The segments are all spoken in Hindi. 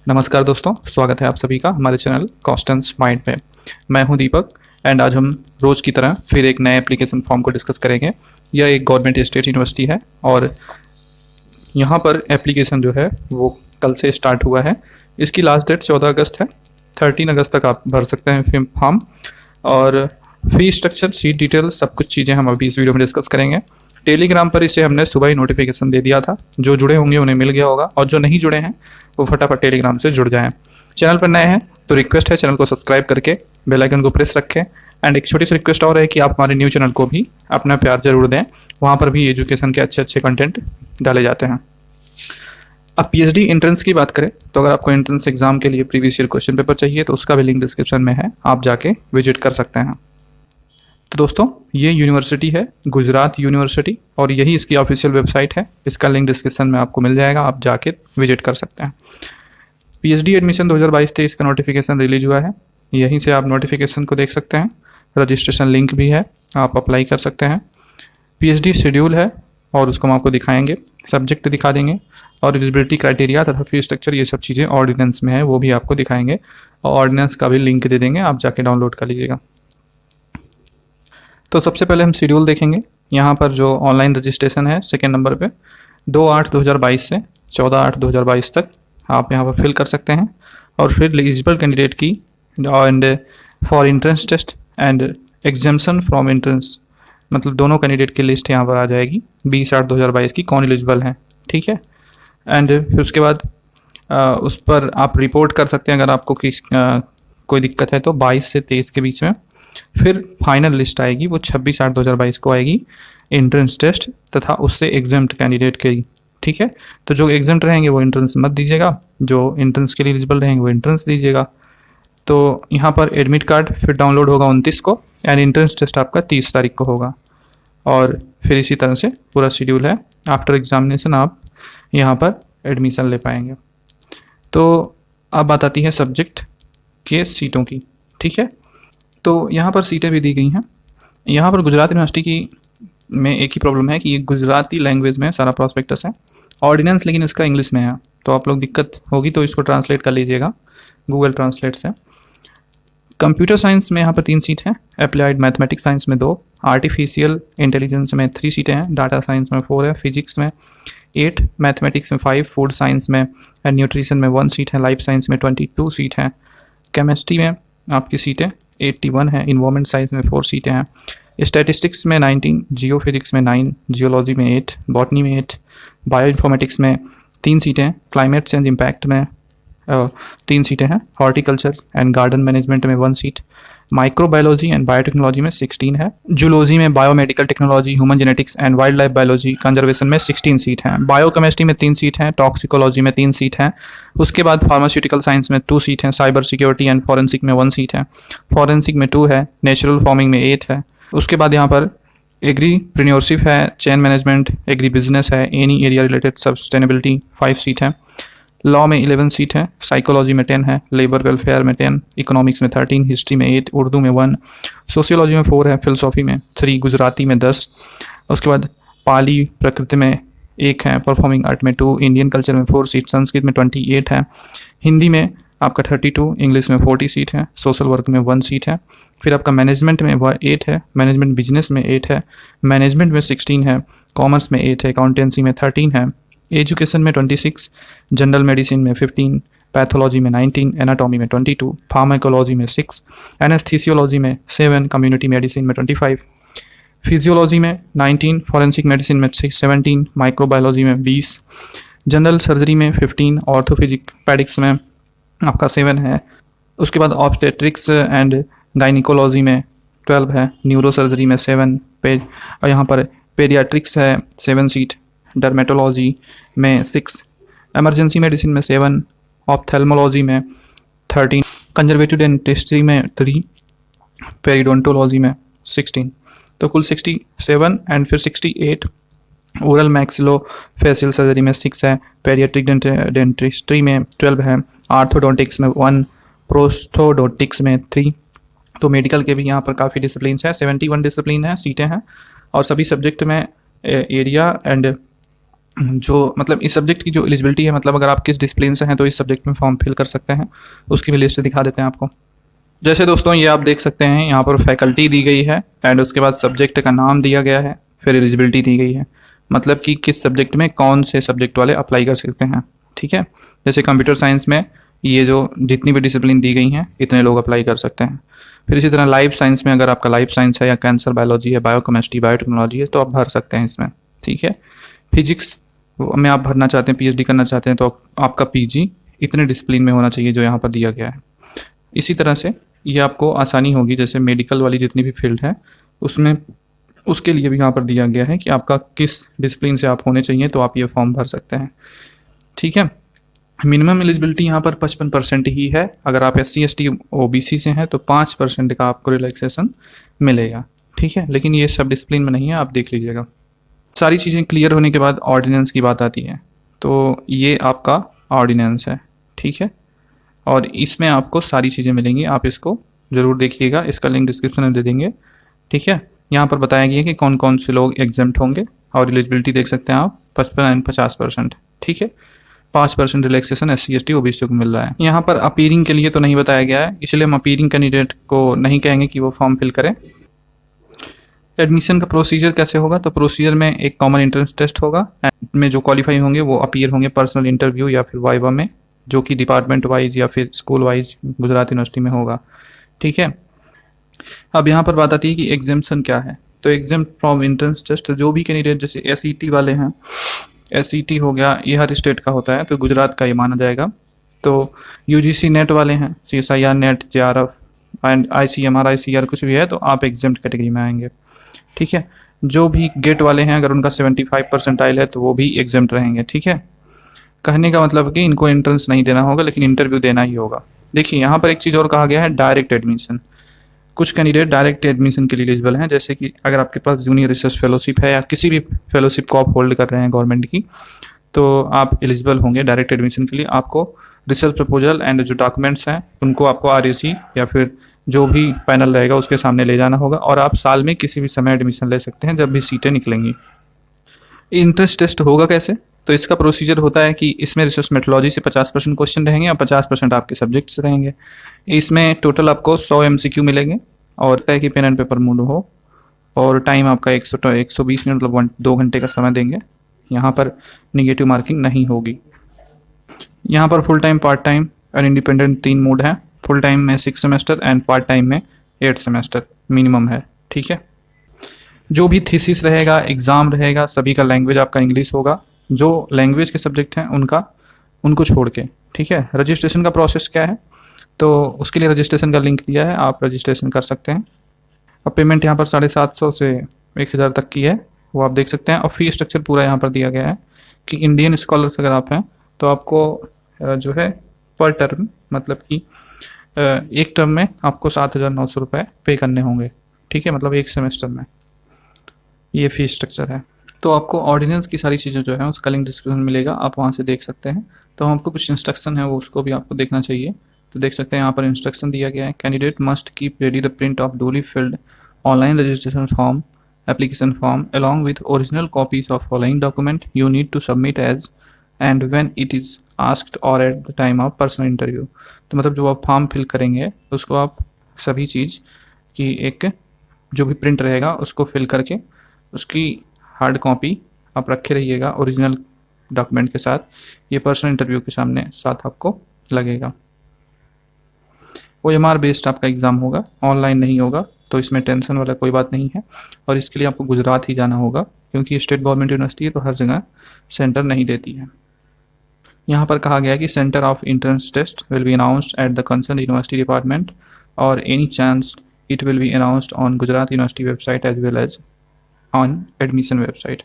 नमस्कार दोस्तों, स्वागत है आप सभी का हमारे चैनल कॉन्स्टेंस माइंड पे। मैं हूं दीपक एंड आज हम रोज़ की तरह फिर एक नए एप्लीकेशन फॉर्म को डिस्कस करेंगे। यह एक गवर्नमेंट स्टेट यूनिवर्सिटी है और यहाँ पर एप्लीकेशन जो है वो कल से स्टार्ट हुआ है। इसकी लास्ट डेट 14 अगस्त है। 13 अगस्त तक आप भर सकते हैं फॉर्म। और फी स्ट्रक्चर, सीट डिटेल्स, सब कुछ चीज़ें हम अभी इस वीडियो में डिस्कस करेंगे। टेलीग्राम पर इसे हमने सुबह ही नोटिफिकेशन दे दिया था। जो जुड़े होंगे उन्हें मिल गया होगा और जो नहीं जुड़े हैं वो फटाफट टेलीग्राम से जुड़ जाएं। चैनल पर नए हैं तो रिक्वेस्ट है चैनल को सब्सक्राइब करके बेल आइकन को प्रेस रखें। एंड एक छोटी सी रिक्वेस्ट और है कि आप हमारे न्यू चैनल को भी अपना प्यार जरूर दें। वहाँ पर भी एजुकेशन के अच्छे अच्छे कंटेंट डाले जाते हैं। अब पीएचडी एंट्रेंस की बात करें तो अगर आपको एंट्रेंस एग्जाम के लिए प्रीवियस ईयर क्वेश्चन पेपर चाहिए तो उसका भी लिंक डिस्क्रिप्शन में है, आप जाके विजिट कर सकते हैं। तो दोस्तों, ये यूनिवर्सिटी है गुजरात यूनिवर्सिटी और यही इसकी ऑफिशियल वेबसाइट है। इसका लिंक डिस्क्रिप्शन में आपको मिल जाएगा, आप जाके विजिट कर सकते हैं। पीएचडी एडमिशन 2022-23 का नोटिफिकेशन रिलीज हुआ है। यहीं से आप नोटिफिकेशन को देख सकते हैं। रजिस्ट्रेशन लिंक भी है, आप अप्लाई कर सकते हैं। पीएचडी शेड्यूल है और उसको हम आपको दिखाएंगे, सब्जेक्ट दिखा देंगे और एलिजिबिलिटी क्राइटेरिया तथा फी स्ट्रक्चर, ये सब चीज़ें ऑर्डिनेंस में है वो भी आपको दिखाएंगे और ऑर्डिनेंस का भी लिंक दे देंगे, आप जाके डाउनलोड कर लीजिएगा। तो सबसे पहले हम शेड्यूल देखेंगे। यहाँ पर जो ऑनलाइन रजिस्ट्रेशन है सेकेंड नंबर पे 2/8/2022 से 14/8/2022 तक आप यहाँ पर फिल कर सकते हैं। और फिर एलिजिबल कैंडिडेट की and for entrance test and exemption from entrance, मतलब दोनों कैंडिडेट की लिस्ट यहाँ पर आ जाएगी 20/8/2022 की, कौन एलिजिबल हैं, ठीक है। एंड फिर उसके बाद उस पर आप रिपोर्ट कर सकते हैं अगर आपको कोई दिक्कत है तो 22 से 23 के बीच में। फिर फाइनल लिस्ट आएगी वो 26/8/2022 को आएगी, एंट्रेंस टेस्ट तथा उससे एग्जाम्ड कैंडिडेट के, ठीक है। तो जो एग्जाम्ड रहेंगे वो एंट्रेंस मत दीजिएगा, जो एंट्रेंस के लिए एलिजिबल रहेंगे वो एंट्रेंस दीजिएगा। तो यहाँ पर एडमिट कार्ड फिर डाउनलोड होगा 29 को एंड एंट्रेंस टेस्ट आपका 30 तारीख को होगा। और फिर इसी तरह से पूरा शेड्यूल है। आफ्टर एग्जामिनेशन आप यहाँ पर एडमिशन ले पाएंगे। तो अब बात आती है सब्जेक्ट के सीटों की, ठीक है। तो यहाँ पर सीटें भी दी गई हैं। यहाँ पर गुजरात यूनिवर्सिटी की में एक ही प्रॉब्लम है कि ये गुजराती लैंग्वेज में सारा प्रॉस्पेक्टस है, ऑर्डिनेंस लेकिन इसका इंग्लिश में है। तो आप लोग दिक्कत होगी तो इसको ट्रांसलेट कर लीजिएगा गूगल ट्रांसलेट से। कंप्यूटर साइंस में यहाँ पर 3 सीट हैं, अप्लाइड मैथमेटिक्स साइंस में 2, आर्टिफिशियल इंटेलिजेंस में 3 सीटें हैं, डाटा साइंस में 4 है, फिजिक्स में 8, मैथमेटिक्स में 5, फूड साइंस में एंड न्यूट्रिशन में 1 सीट है, लाइफ साइंस में 22 सीट हैं, केमिस्ट्री में आपकी सीटें 81 है, इन्वायरमेंट साइंस में 4 सीटें हैं, स्टैटिस्टिक्स में 19, जियो फिजिक्स में 9, जियोलॉजी में 8, बॉटनी में 8, बायो इन्फॉर्मेटिक्स में 3 सीटें, क्लाइमेट चेंज इम्पैक्ट में 3 सीटें हैं, हॉर्टिकल्चर एंड गार्डन मैनेजमेंट में 1 सीट, माइक्रोबायोलॉजी एंड बायोटेक्नोलॉजी में 16 है, जूलॉजी में biomedical technology, human genetics and wild life biology conservation में 16 सीट हैं, बायोकेमिस्ट्री में 3 सीट हैं, टॉक्सिकोलॉजी में 3 सीट हैं। उसके बाद फार्मास्यूटिकल साइंस में 2 सीट हैं, साइबर सिक्योरिटी एंड फॉरेंसिक में 1 सीट है, फॉरेंसिक में 2 है, नेचुरल फार्मिंग में 8 है। उसके बाद यहाँ पर एग्रीप्रेन्योरशिप है, चेन मैनेजमेंट, एग्री बिजनेस है, any area related sustainability 5 seat है, लॉ में 11 सीट है, साइकोलॉजी में 10 है, लेबर वेलफेयर में 10, इकोनॉमिक्स में 13, हिस्ट्री में 8, उर्दू में 1, सोशियोलॉजी में 4 है, फिलोसॉफी में 3, गुजराती में 10। उसके बाद पाली प्रकृति में 1 है, परफॉर्मिंग आर्ट में 2, इंडियन कल्चर में 4 सीट, संस्कृत में 28 है, हिंदी में आपका 32, इंग्लिश में 40 सीट है, सोशल वर्क में 1 सीट है। फिर आपका मैनेजमेंट में 8 है, मैनेजमेंट बिजनेस में 8 है, मैनेजमेंट में 16 है, कॉमर्स में 8 है, अकाउंटेंसी में 13 है, एजुकेशन में 26, जनरल मेडिसिन में 15, पैथोलॉजी में 19, एनाटॉमी में 22, फार्माकोलॉजी में 6, एनेस्थीसियोलॉजी में 7, कम्युनिटी मेडिसिन में 25, फिजियोलॉजी में 19, फॉरेंसिक मेडिसिन में 17, माइक्रोबायोलॉजी में 20, जनरल सर्जरी में 15, ऑर्थोपेडिक्स में आपका 7 है। उसके बाद ऑब्स्टेट्रिक्स एंड गायनिकोलॉजी में 12 है, न्यूरो सर्जरी में 7 पेज, और यहाँ पर पेडियाट्रिक्स है 7 सीट, डर्मेटोलॉजी में 6, एमरजेंसी मेडिसिन में 7, ऑप्थेल्मोलॉजी में 13, कंजर्वेटिव डेंटिस्ट्री में 3, पेरिडोंटोलॉजी में 16। तो कुल 67 एंड फिर 68, ओरल मैक्सिलो फेशियल सर्जरी में 6 है, पेडियाट्रिक डेंटिस्ट्री में 12 है, आर्थोडोंटिक्स में 1, प्रोस्थोडोंटिक्स में 3। तो मेडिकल के भी यहाँ पर काफ़ी डिसिप्लिन है, 71 डिसिप्लिन है, सीटें हैं और सभी सब्जेक्ट में एरिया एंड जो मतलब इस सब्जेक्ट की जो एलिजिबिलिटी है, मतलब अगर आप किस डिसिप्लिन से हैं तो इस सब्जेक्ट में फॉर्म फिल कर सकते हैं, उसकी भी लिस्ट दिखा देते हैं आपको। जैसे दोस्तों ये आप देख सकते हैं, यहाँ पर फैकल्टी दी गई है एंड उसके बाद सब्जेक्ट का नाम दिया गया है, फिर एलिजिबिलिटी दी गई है, मतलब कि किस सब्जेक्ट में कौन से सब्जेक्ट वाले अप्लाई कर सकते हैं। ठीक है, जैसे कंप्यूटर साइंस में ये जो जितनी भी डिसिप्लिन दी गई हैं इतने लोग अप्लाई कर सकते हैं। फिर इसी तरह लाइफ साइंस में अगर आपका लाइफ साइंस है या कैंसर बायोलॉजी है, बायोकेमिस्ट्री, बायोटेक्नोलॉजी है, तो आप भर सकते हैं इसमें। ठीक है, फिजिक्स में आप भरना चाहते हैं, पीएचडी करना चाहते हैं, तो आपका पीजी इतने डिसिप्लिन में होना चाहिए जो यहाँ पर दिया गया है। इसी तरह से ये आपको आसानी होगी, जैसे मेडिकल वाली जितनी भी फील्ड है उसमें, उसके लिए भी यहाँ पर दिया गया है कि आपका किस डिसिप्लिन से आप होने चाहिए, तो आप ये फॉर्म भर सकते हैं। ठीक है, मिनिमम एलिजिबिलिटी यहाँ पर 55% ही है। अगर आप SC ST OBC से हैं तो 5% का आपको रिलैक्सेशन मिलेगा। ठीक है, लेकिन ये सब डिसिप्लिन में नहीं है, आप देख लीजिएगा। सारी चीज़ें क्लियर होने के बाद ऑर्डिनेंस की बात आती है, तो ये आपका ऑर्डिनेंस है। ठीक है, और इसमें आपको सारी चीज़ें मिलेंगी, आप इसको ज़रूर देखिएगा, इसका लिंक डिस्क्रिप्शन में दे देंगे। ठीक है, यहाँ पर बताया गया है कि कौन कौन से लोग एग्जेम्प्ट होंगे, और एलिजिबिलिटी देख सकते हैं आप 55 एंड 50%। ठीक है, 5% रिलैक्सेशन SC ST OBC को मिल रहा है। यहाँ पर अपीयरिंग के लिए तो नहीं बताया गया है, इसलिए हम अपीयरिंग कैंडिडेट को नहीं कहेंगे कि वो फॉर्म फिल करें। एडमिशन का प्रोसीजर कैसे होगा, तो प्रोसीजर में एक कॉमन एंट्रेंस टेस्ट होगा, में जो क्वालिफाई होंगे वो अपीयर होंगे पर्सनल इंटरव्यू या फिर वाइवा में, जो कि डिपार्टमेंट वाइज या फिर स्कूल वाइज गुजरात यूनिवर्सिटी में होगा। ठीक है, अब यहाँ पर बात आती है कि एग्जाम्शन क्या है। तो एग्जाम फ्रॉम एंट्रेंस टेस्ट, जो भी कैंडिडेट जैसे SET वाले हैं, SET हो गया, ये हर स्टेट का होता है तो गुजरात का ये माना जाएगा। तो UGC नेट वाले हैं, CSIR net, JRF and ICMR ICR कुछ भी है तो आप एग्जाम्ड कैटेगरी में आएंगे। ठीक है, जो भी गेट वाले हैं अगर उनका 75 परसेंटाइल है तो वो भी एग्जाम्ड रहेंगे। ठीक है, कहने का मतलब कि इनको एंट्रेंस नहीं देना होगा लेकिन इंटरव्यू देना ही होगा। देखिए यहाँ पर एक चीज़ और कहा गया है, डायरेक्ट एडमिशन। कुछ कैंडिडेट डायरेक्ट एडमिशन के लिए एलिजिबल हैं, जैसे कि अगर आपके पास जूनियर रिसर्च फेलोशिप है या किसी भी फेलोशिप को आप होल्ड कर रहे हैं गवर्नमेंट की, तो आप एलिजिबल होंगे डायरेक्ट एडमिशन के लिए। आपको रिसर्च प्रपोजल एंड जो डॉक्यूमेंट्स हैं उनको आपको RAC या फिर जो भी पैनल रहेगा उसके सामने ले जाना होगा, और आप साल में किसी भी समय एडमिशन ले सकते हैं जब भी सीटें निकलेंगी। इंट्रेंस टेस्ट होगा कैसे, तो इसका प्रोसीजर होता है कि इसमें रिसर्च मेथोलॉजी से 50% क्वेश्चन रहेंगे और 50% आपके सब्जेक्ट से रहेंगे। इसमें टोटल आपको 100 MCQ मिलेंगे, और तय कि पेन एंड पेपर मूड हो, और टाइम आपका 120 मिनट मतलब 2 घंटे का समय देंगे। यहाँ पर निगेटिव मार्किंग नहीं होगी। यहाँ पर फुल टाइम, पार्ट टाइम और इंडिपेंडेंट 3 मोड है। फुल टाइम में 6 सेमेस्टर एंड पार्ट टाइम में 8 सेमेस्टर मिनिमम है। ठीक है, जो भी थीसिस रहेगा, एग्ज़ाम रहेगा, सभी का लैंग्वेज आपका इंग्लिश होगा, जो लैंग्वेज के सब्जेक्ट हैं उनको छोड़ के। ठीक है, रजिस्ट्रेशन का प्रोसेस क्या है, तो उसके लिए रजिस्ट्रेशन का लिंक दिया है, आप रजिस्ट्रेशन कर सकते हैं। अब पेमेंट यहाँ पर 750 से 1000 तक की है, वो आप देख सकते हैं। और फी स्ट्रक्चर पूरा यहाँ पर दिया गया है कि इंडियन स्कॉलर्स अगर आप हैं तो आपको जो है पर टर्म, मतलब कि एक टर्म में आपको 7,900 रुपये पे करने होंगे। ठीक है, मतलब एक सेमेस्टर में, ये फी स्ट्रक्चर है। तो आपको ऑर्डिनेंस की सारी चीज़ें जो है उसका लिंक डिस्क्रिप्शन मिलेगा, आप वहाँ से देख सकते हैं। तो हमको कुछ इंस्ट्रक्शन है वो उसको भी आपको देखना चाहिए। तो देख सकते हैं यहाँ पर इंस्ट्रक्शन दिया गया है, candidate must keep ready the print of duly field online registration form application form along with original copies of following document you need to submit as and when it is asked or at the time of personal interview। तो मतलब जो आप फॉर्म फिल करेंगे उसको आप सभी चीज़ की एक जो भी प्रिंट रहेगा उसको फिल करके उसकी हार्ड कॉपी आप रखे रहिएगा ओरिजिनल डॉक्यूमेंट के साथ। ये पर्सनल इंटरव्यू के सामने साथ आपको लगेगा। OMR बेस्ड आपका एग्ज़ाम होगा, ऑनलाइन नहीं होगा, तो इसमें टेंशन वाला कोई बात नहीं है। और इसके लिए आपको गुजरात ही जाना होगा क्योंकि स्टेट गवर्नमेंट यूनिवर्सिटी है तो हर जगह सेंटर नहीं देती है। यहाँ पर कहा गया है कि centre of entrance test will be announced at the concern university department और any chance it will be announced on Gujarat university website as well as on admission website.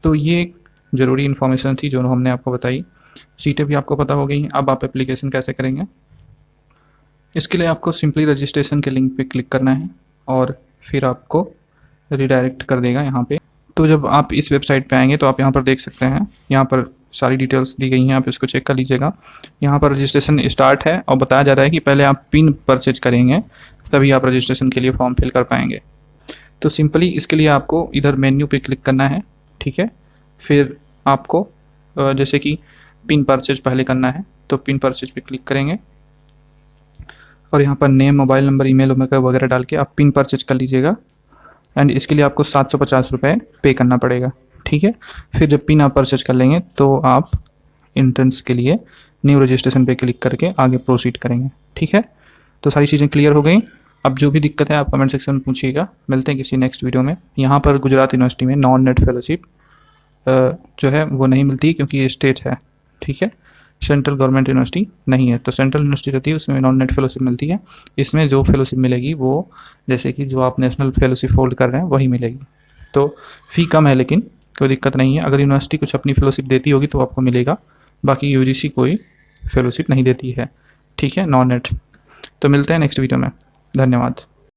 तो ये एक ज़रूरी इन्फॉर्मेशन थी जो हमने आपको बताई। सीटें भी आपको पता हो गई हैं। अब आप एप्लीकेशन कैसे करेंगे, इसके लिए आपको सिंपली रजिस्ट्रेशन के लिंक पे क्लिक करना है और फिर आपको रिडायरेक्ट कर देगा यहाँ पे। तो जब आप इस वेबसाइट पे आएंगे तो आप यहाँ पर देख सकते हैं, यहाँ पर सारी डिटेल्स दी गई हैं, आप इसको चेक कर लीजिएगा। यहाँ पर रजिस्ट्रेशन स्टार्ट है और बताया जा रहा है कि पहले आप पिन परचेज करेंगे तभी आप रजिस्ट्रेशन के लिए फॉर्म फिल कर पाएंगे। तो सिंपली इसके लिए आपको इधर मेन्यू पे क्लिक करना है, ठीक है। फिर आपको जैसे कि पिन परचेज पहले करना है तो पिन परचेज पे क्लिक करेंगे और यहाँ पर नेम, मोबाइल नंबर, ईमेल वगैरह डाल के आप पिन परचेज कर लीजिएगा। एंड इसके लिए आपको 750 रुपये पे करना पड़ेगा, ठीक है। फिर जब पिन आप परचेज कर लेंगे तो आप एंट्रेंस के लिए न्यू रजिस्ट्रेशन पे क्लिक करके आगे प्रोसीड करेंगे, ठीक है। तो सारी चीज़ें क्लियर हो गई। अब जो भी दिक्कत है आप कमेंट सेक्शन में पूछिएगा। मिलते हैं किसी नेक्स्ट वीडियो में। यहाँ पर गुजरात यूनिवर्सिटी में नॉन नेट फेलोशिप जो है वो नहीं मिलती क्योंकि ये स्टेट है, ठीक है। सेंट्रल गवर्नमेंट यूनिवर्सिटी नहीं है। तो सेंट्रल यूनिवर्सिटी रहती है उसमें नॉन नेट फेलोशिप मिलती है। इसमें जो फेलोशिप मिलेगी वो जैसे कि जो आप नेशनल फेलोशिप होल्ड कर रहे हैं वही मिलेगी। तो फ़ी कम है लेकिन कोई दिक्कत नहीं है। अगर यूनिवर्सिटी कुछ अपनी फेलोशिप देती होगी तो आपको मिलेगा, बाकी यूजीसी कोई फेलोशिप नहीं देती है, ठीक है, नॉन नेट। तो मिलते हैं नेक्स्ट वीडियो में। धन्यवाद।